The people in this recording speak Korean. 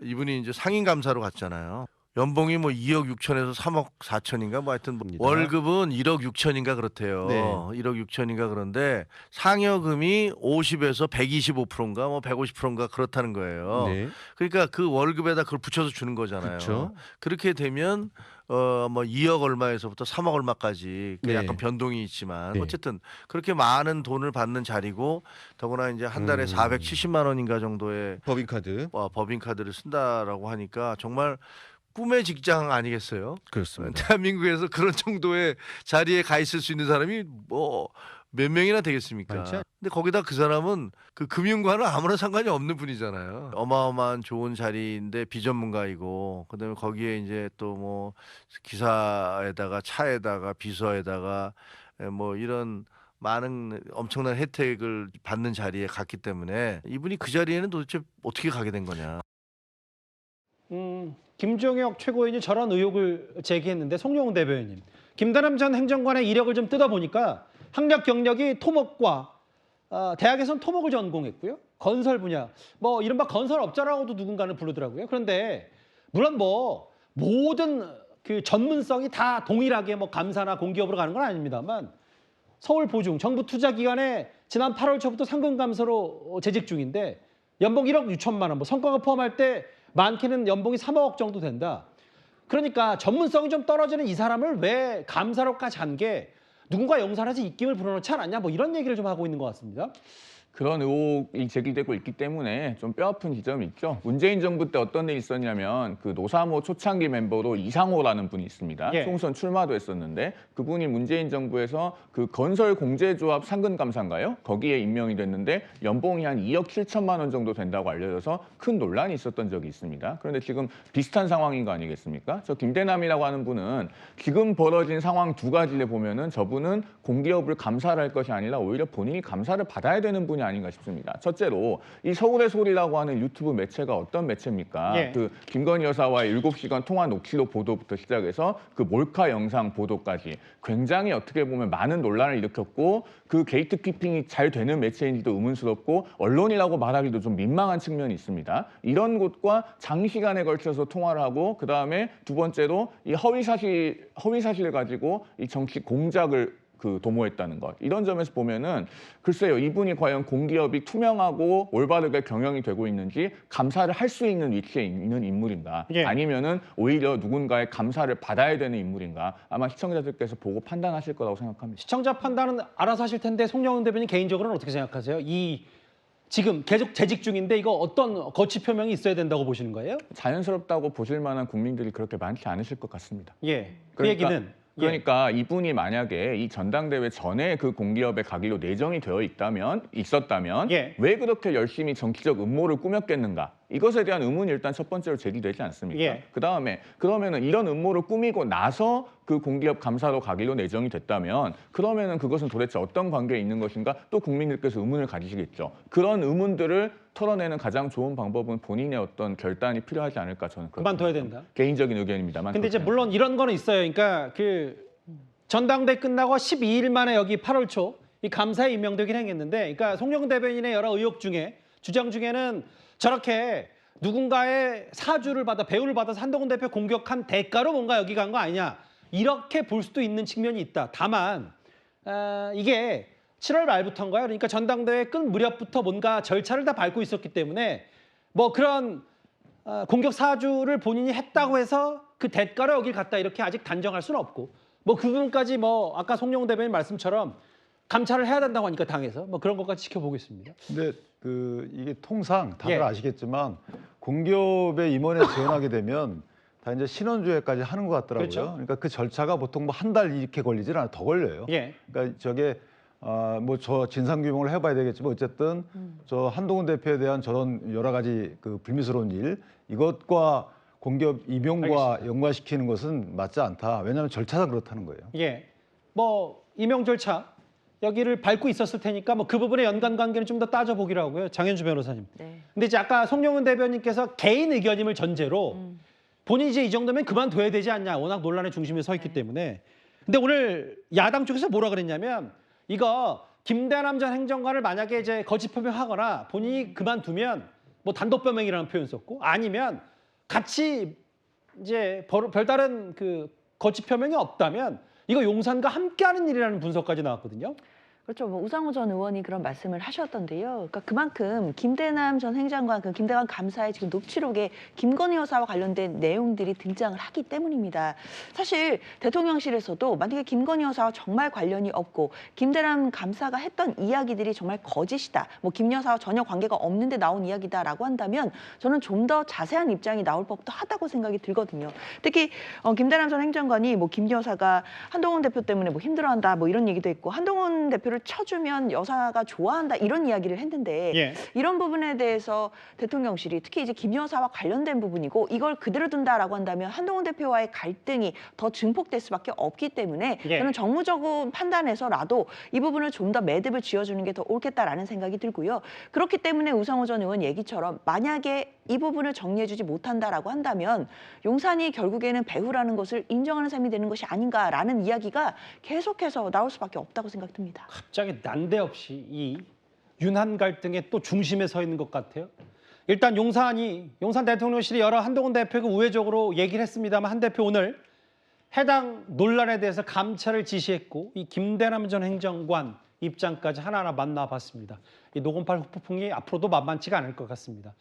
이분이 이제 상임감사로 갔잖아요. 연봉이 뭐 2억 6천에서 3억 4천인가 뭐 하여튼 뭐 입니다. 월급은 1억 6천인가 그렇대요. 네. 1억 6천인가 그런데 상여금이 50에서 125%인가 뭐 150%인가 그렇다는 거예요. 네. 그러니까 그 월급에다 그걸 붙여서 주는 거잖아요. 그쵸. 그렇게 되면 뭐 2억 얼마에서부터 3억 얼마까지 그 네. 약간 변동이 있지만 네. 어쨌든 그렇게 많은 돈을 받는 자리고 더구나 이제 한 달에 470만 원인가 정도의 법인카드. 법인카드를 쓴다라고 하니까 정말 꿈의 직장 아니겠어요? 그렇습니다. 대한민국에서 그런 정도의 자리에 가 있을 수 있는 사람이 뭐 몇 명이나 되겠습니까? 많지 않- 근데 거기다 그 사람은 그 금융과는 아무런 상관이 없는 분이잖아요. 어마어마한 좋은 자리인데 비전문가이고 그다음에 거기에 이제 또 뭐 기사에다가 차에다가 비서에다가 뭐 이런 많은 엄청난 혜택을 받는 자리에 갔기 때문에 이분이 그 자리에는 도대체 어떻게 가게 된 거냐? 김종혁 최고위원이 저런 의혹을 제기했는데 송영훈 대변인, 김단남 전 행정관의 이력을 좀 뜯어보니까 학력 경력이 토목과 대학에선 토목을 전공했고요. 건설 분야, 뭐 이른바 건설업자라고도 누군가는 부르더라고요. 그런데 물론 뭐 모든 그 전문성이 다 동일하게 뭐 감사나 공기업으로 가는 건 아닙니다만 서울보증 정부투자기관에 지난 8월 초부터 상근감사로 재직 중인데 연봉 1억 6천만 원, 뭐 성과가 포함할 때 많게는 연봉이 3억 정도 된다. 그러니까 전문성이 좀 떨어지는 이 사람을 왜 감사로까지 한 게 누군가 영산에서 입김을 불어넣지 않았냐, 뭐 이런 얘기를 좀 하고 있는 것 같습니다. 그런 의혹이 제기되고 있기 때문에 좀 뼈아픈 지점이 있죠. 문재인 정부 때 어떤 일이 있었냐면 그 노사모 초창기 멤버로 이상호라는 분이 있습니다. 예. 총선 출마도 했었는데 그분이 문재인 정부에서 그 건설공제조합 상근감사인가요? 거기에 임명이 됐는데 연봉이 한 2억 7천만 원 정도 된다고 알려져서 큰 논란이 있었던 적이 있습니다. 그런데 지금 비슷한 상황인 거 아니겠습니까? 저 김대남이라고 하는 분은 지금 벌어진 상황 두 가지를 보면은 저분은 공기업을 감사를 할 것이 아니라 오히려 본인이 감사를 받아야 되는 분이 아닌가 싶습니다. 첫째로 이 서울의 소리라고 하는 유튜브 매체가 어떤 매체입니까? 예. 그 김건희 여사와의 7시간 통화 녹취록 보도부터 시작해서 그 몰카 영상 보도까지 굉장히 어떻게 보면 많은 논란을 일으켰고 그 게이트키핑이 잘 되는 매체인지도 의문스럽고 언론이라고 말하기도 좀 민망한 측면이 있습니다. 이런 곳과 장시간에 걸쳐서 통화를 하고 그다음에 두 번째로 이 허위사실을 가지고 이 정치 공작을 도모했다는 것. 이런 점에서 보면은 글쎄요, 이분이 과연 공기업이 투명하고 올바르게 경영이 되고 있는지 감사를 할 수 있는 위치에 있는 인물인가? 예. 아니면은 오히려 누군가의 감사를 받아야 되는 인물인가? 아마 시청자들께서 보고 판단하실 거라고 생각합니다. 시청자 판단은 알아서 하실 텐데 송영훈 대변인 개인적으로는 어떻게 생각하세요? 이 지금 계속 재직 중인데 이거 어떤 거치 표명이 있어야 된다고 보시는 거예요? 자연스럽다고 보실 만한 국민들이 그렇게 많지 않으실 것 같습니다. 예. 그 그러니까- 얘기는 그러니까 이분이 만약에 이 전당대회 전에 그 공기업에 가기로 내정이 되어 있었다면 예. 왜 그렇게 열심히 정치적 음모를 꾸몄겠는가? 이것에 대한 의문이 일단 첫 번째로 제기되지 않습니까? 예. 그다음에 그러면은 이런 음모를 꾸미고 나서 그 공기업 감사로 가기로 내정이 됐다면 그러면은 그것은 도대체 어떤 관계에 있는 것인가? 또 국민들께서 의문을 가지시겠죠. 그런 의문들을 털어내는 가장 좋은 방법은 본인의 어떤 결단이 필요하지 않을까 저는 그렇게 그만둬야 생각합니다. 된다. 개인적인 의견입니다만. 근데 이제 그렇게 물론 이런 거는 있어요. 그러니까 그 전당대 끝나고 12일 만에 여기 8월 초 이 감사에 임명되긴 했는데, 그러니까 송영훈 대변인의 여러 의혹 중에 주장 중에는 저렇게 누군가의 사주를 받아 배우를 받아서 한동훈 대표 공격한 대가로 뭔가 여기 간 거 아니냐, 이렇게 볼 수도 있는 측면이 있다. 다만 이게 7월 말부터인가요? 그러니까 전당대회 끝 무렵부터 뭔가 절차를 다 밟고 있었기 때문에 뭐 그런 공격 사주를 본인이 했다고 해서 그 대가로 여길 갔다 이렇게 아직 단정할 수는 없고, 뭐 그 부분까지 뭐 아까 송영훈 대변인 말씀처럼 감찰을 해야 된다고 하니까 당에서 뭐 그런 것까지 지켜보겠습니다. 근데 이게 통상 다들 예. 아시겠지만 공기업에 임원에 지원하게 되면 다 이제 신원조회까지 하는 것 같더라고요. 그렇죠. 그러니까 그 절차가 보통 뭐 한 달 이렇게 걸리질 않아요. 더 걸려요. 예. 그러니까 저게 뭐 저 진상 규명을 해봐야 되겠지만 어쨌든 저 한동훈 대표에 대한 저런 여러 가지 그 불미스러운 일, 이것과 공기업 임용과 알겠습니다. 연관시키는 것은 맞지 않다. 왜냐하면 절차상 그렇다는 거예요. 예. 뭐 임용 절차 여기를 밟고 있었을 테니까 뭐 그 부분의 연관 관계는 좀 더 따져보기로 하고요. 장현주 변호사님. 네. 근데 이제 아까 송영훈 대변인께서 개인 의견임을 전제로 본인이 이제 이 정도면 그만둬야 되지 않냐. 워낙 논란의 중심에 서 있기 때문에. 근데 오늘 야당 쪽에서 뭐라 그랬냐면 이거 김대남 전 행정관을 만약에 이제 거짓 표명하거나 본인이 그만두면 뭐 단독 변명이라는 표현 썼고 아니면 같이 이제 별다른 그 거짓 표명이 없다면 이거 용산과 함께하는 일이라는 분석까지 나왔거든요. 그렇죠. 뭐 우상호 전 의원이 그런 말씀을 하셨던데요. 그러니까 그만큼 김대남 전 행장관, 그 김대관 감사의 지금 녹취록에 김건희 여사와 관련된 내용들이 등장을 하기 때문입니다. 사실 대통령실에서도 만약에 김건희 여사와 정말 관련이 없고 김대남 감사가 했던 이야기들이 정말 거짓이다, 뭐 김 여사와 전혀 관계가 없는데 나온 이야기다라고 한다면 저는 좀 더 자세한 입장이 나올 법도 하다고 생각이 들거든요. 특히 김대남 전 행장관이 뭐 김 여사가 한동훈 대표 때문에 뭐 힘들어한다, 뭐 이런 얘기도 했고 한동훈 대표를 쳐주면 여사가 좋아한다 이런 이야기를 했는데 예. 이런 부분에 대해서 대통령실이 특히 이제 김 여사와 관련된 부분이고 이걸 그대로 둔다라고 한다면 한동훈 대표와의 갈등이 더 증폭될 수밖에 없기 때문에 예. 저는 정무적인 판단에서라도 이 부분을 좀 더 매듭을 지어주는 게 더 옳겠다라는 생각이 들고요. 그렇기 때문에 우상호 전 의원 얘기처럼 만약에 이 부분을 정리해주지 못한다라고 한다면 용산이 결국에는 배후라는 것을 인정하는 셈이 되는 것이 아닌가라는 이야기가 계속해서 나올 수밖에 없다고 생각됩니다. 갑자기 난데없이 이 윤한 갈등의 또 중심에 서 있는 것 같아요. 일단 용산 대통령실이 여러 한동훈 대표가 우회적으로 얘기를 했습니다만 한 대표 오늘 해당 논란에 대해서 감찰을 지시했고 이 김대남 전 행정관 입장까지 하나하나 만나봤습니다. 이 녹음팔 후폭풍이 앞으로도 만만치가 않을 것 같습니다.